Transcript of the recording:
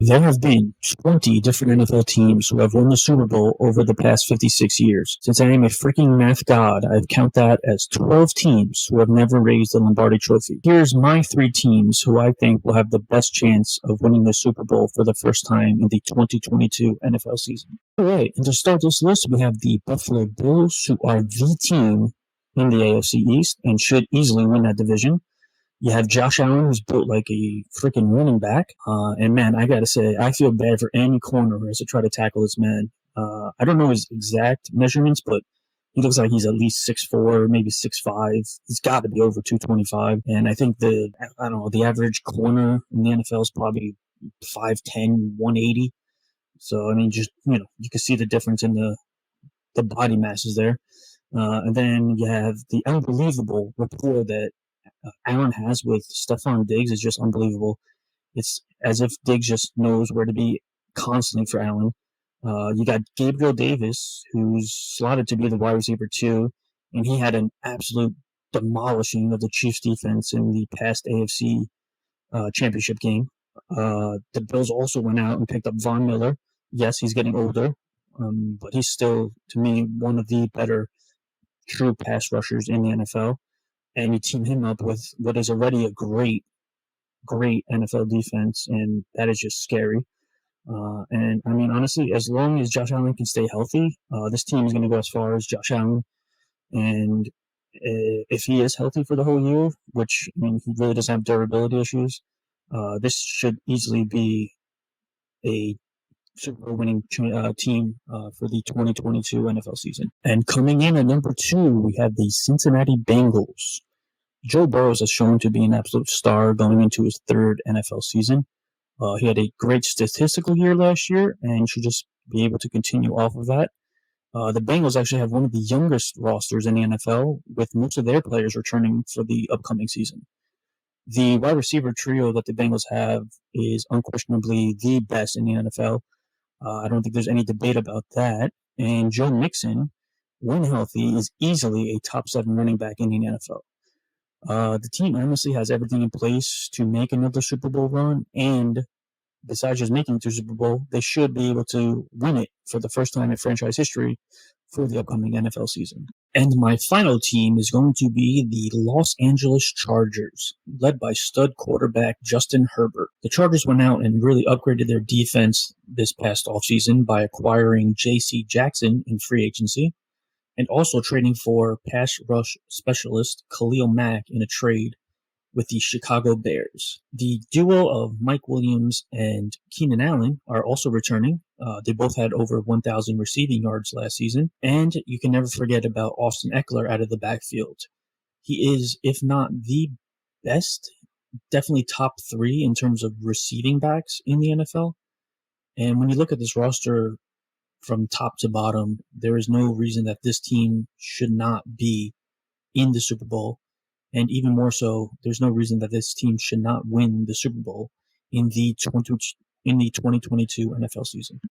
There have been 20 different NFL teams who have won the Super Bowl over the past 56 years. Since I am a freaking math god, I'd count that as 12 teams who have never raised the Lombardi Trophy. Here's my 3 teams who I think will have the best chance of winning the Super Bowl for the first time in the 2022 NFL season. Alright, and to start this list, we have the Buffalo Bills, who are the team in the AFC East and should easily win that division. You have Josh Allen, who's built like a freaking running back. And man, I gotta say, I feel bad for any corner who has to try to tackle this man. I don't know his exact measurements, but he looks like he's at least 6'4", maybe 6'5". He's got to be over 225. And I think the average corner in the NFL is probably 5'10", 180. So, I mean, just, you can see the difference in the body masses there. And then you have the unbelievable rapport that Allen has with Stephon Diggs is just unbelievable. It's as if Diggs just knows where to be constantly for Allen. You got Gabriel Davis, who's slotted to be the wide receiver too, and he had an absolute demolishing of the Chiefs defense in the past AFC championship game. The Bills also went out and picked up Von Miller. Yes, he's getting older, but he's still, to me, one of the better true pass rushers in the NFL. And you team him up with what is already a great NFL defense, and that is just scary. And I mean, honestly, as long as Josh Allen can stay healthy, this team is going to go as far as Josh Allen. And if he is healthy for the whole year, which, I mean, he really doesn't have durability issues, this should easily be a Super Bowl winning team for the 2022 NFL season. And coming in at number 2, we have the Cincinnati Bengals. Joe Burrow has shown to be an absolute star going into his 3rd NFL season. He had a great statistical year last year and should just be able to continue off of that. The Bengals actually have one of the youngest rosters in the NFL, with most of their players returning for the upcoming season. The wide receiver trio that the Bengals have is unquestionably the best in the NFL. I don't think there's any debate about that. And Joe Mixon, when healthy, is easily a top 7 running back in the NFL. The team honestly has everything in place to make another Super Bowl run, and besides just making it to Super Bowl, they should be able to win it for the first time in franchise history for the upcoming NFL season. And my final team is going to be the Los Angeles Chargers, led by stud quarterback Justin Herbert. The Chargers went out and really upgraded their defense this past offseason by acquiring J.C. Jackson in free agency, and also trading for pass rush specialist Khalil Mack in a trade with the Chicago Bears. The duo of Mike Williams and Keenan Allen are also returning. They both had over 1,000 receiving yards last season. And you can never forget about Austin Eckler out of the backfield. He is, if not the best, definitely top 3 in terms of receiving backs in the NFL. And when you look at this roster from top to bottom, there is no reason that this team should not be in the Super Bowl. And even more so, there's no reason that this team should not win the Super Bowl in the 2022 NFL season.